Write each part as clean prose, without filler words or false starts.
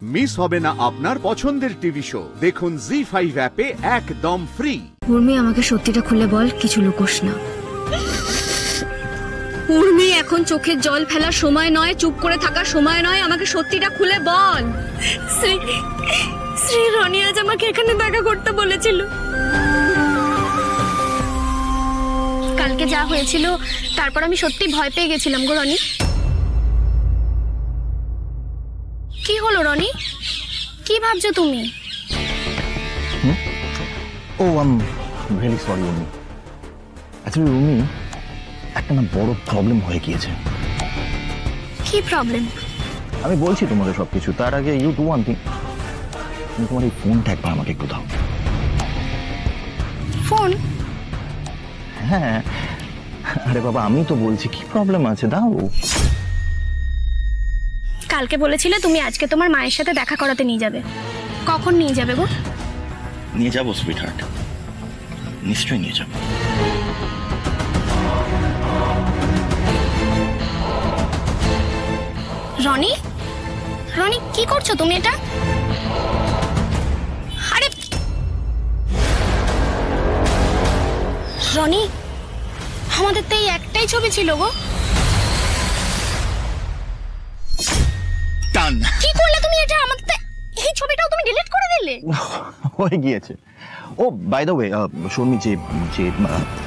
Miss হবে না আপনার পছন্দের টিভি শো। দেখুন জি5 অ্যাপে একদম ফ্রি। উর্মি, আমাকে সত্যিটা খুলে বল, কিছু লুকোস না। উর্মি, এখন চোখের জল ফেলার সময় নয়, চুপ করে থাকার সময় নয়, আমাকে সত্যিটা খুলে বল। শ্রী রনি আজ আমাকে এখানে দেখা করতে বলেছিল। কালকে যা হয়েছিল তারপর আমি সত্যি ভয় পেয়ে গেছিলাম গো রনি। কি হলো রনি, কি ভাবছো তুমি? Oh I am really sorry Urmi. Actually Urmi, একটা না বড় প্রবলেম হয়ে গিয়েছে। কি প্রবলেম? আমি বলছি তোমাকে সবকিছু, তার আগে ইউ ডু ওয়ান থিং। তুমি তোমার এই ফোনটা একবার আমাকে একটু দাও। ফোন? হ্যাঁ, আরে বাবা আমি তো বলছি, কি প্রবলেম আছে, দাও। কালকে বলেছিলে তুমি আজকে তোমার মায়ের সাথে দেখা করাতে নিয়ে যাবে। কখন নিয়ে যাবে গো? নিয়ে যাবো সুইটহার্ট, নিশ্চয়ই নিয়ে যাবো। রনি, রনি কি করছো তুমি এটা? আরে রনি, আমাদের তো এই একটাই ছবি ছিল গো। কি করলে তুমি এটা? আমাদের এই ছবিটাও তুমি ডিলিট করে দিলে। হয়ে গিয়েছে। ও বাই দ্য ওয়ে শর্মি, যে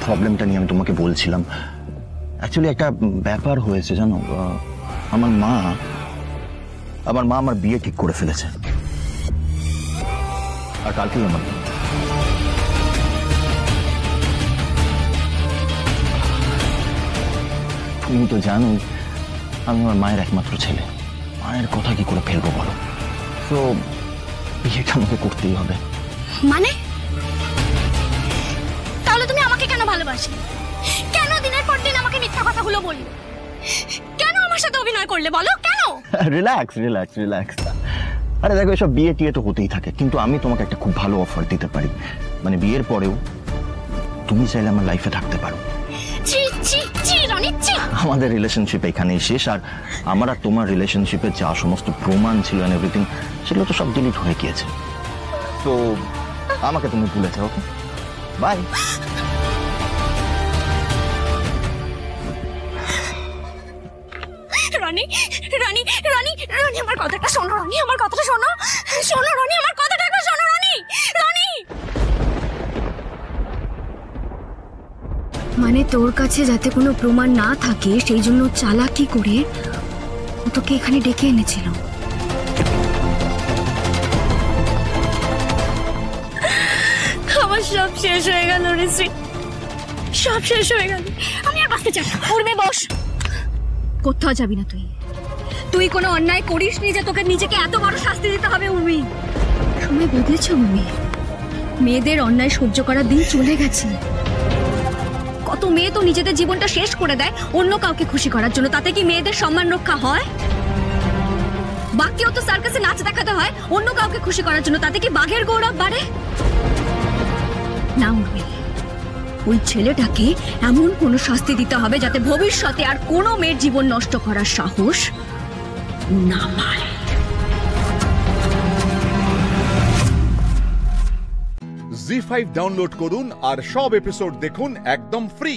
প্রবলেমটা নিয়ে আমি তোমাকে বলছিলাম, অ্যাকচুয়ালি একটা ব্যাপার হয়েছে জানো। আমার মা আমার বিয়ে ঠিক করে ফেলেছে, আর কালকেই আমার বিয়ে। তুমি তো জানোই আমি আমার মায়ের একমাত্র ছেলে। মায়ের কথা কি করে ফেলবো বলো? তো বিয়েটা আমাকে করতেই হবে। মানে তাহলে তুমি আমাকে কেন ভালোবাসলে? কেন দিনের পর দিন আমাকে মিথ্যা কথাগুলো বললে? কেন আমার সাথে অভিনয় করলে বলো? কেন? Relax relax relax. আরে দেখো, এসব বিয়ে টিয়ে তো হতেই থাকে, কিন্তু আমি তোমাকে একটা খুব ভালো অফার দিতে পারি। মানে বিয়ের পরেও তুমি চাইলে আমার লাইফে থাকতে পারো। আমাদের রিলেশনশিপ এখানেই শেষ, আর আমার আর তোমার রিলেশনশিপে যা সমস্ত প্রমাণ ছিল এন্ড এভরিথিং, সেগুলো তো সব ডিলিট হয়ে গিয়েছে। তো আমাকে তুমি ভুলে যাও। ওকে, বাই। রনি, রনি, রনি, রনি আমার কথাটা শোনো। রনি আমার কথাটা শোনো। শোনো রনি, আমার কথাটা একবার শোনো। রনি, রনি। মানে তোর কাছে যাতে কোনো প্রমাণ না থাকে সেই জন্য চালাকি করে ও তোকে এখানে ডেকে এনেছিল। আমার সব শেষ হয়ে গেল রে শ্রী, সব শেষ হয়ে গেল। আমি আর বাঁচতে চাই না। উর্মি বস, কোথাও যাবি না তুই। তুই কোনো অন্যায় করিসনি যে তোকে নিজেকে এত বড় শাস্তি দিতে হবে। উর্মি, সময় বদলেছে উর্মি। মেয়েদের অন্যায় সহ্য করার দিন চলে গেছে। কত মেয়ে তো নিজেদের জীবনটা শেষ করে দেয় অন্য কাউকে খুশি করার জন্য। তাতে কি মেয়েদের সম্মান রক্ষা হয়? বাকিও তো সার্কাসে নাচ দেখাতে হয় অন্য কাউকে খুশি করার জন্য। তাতে কি বাঘের গৌরব বাড়ে? না উর্মি, ওই ছেলেটাকে এমন কোনো শাস্তি দিতে হবে যাতে ভবিষ্যতে আর কোনো মেয়ের জীবন নষ্ট করার সাহস না পায়। জি5 ডাউনলোড করুন আর সব এপিসোড দেখুন একদম ফ্রি।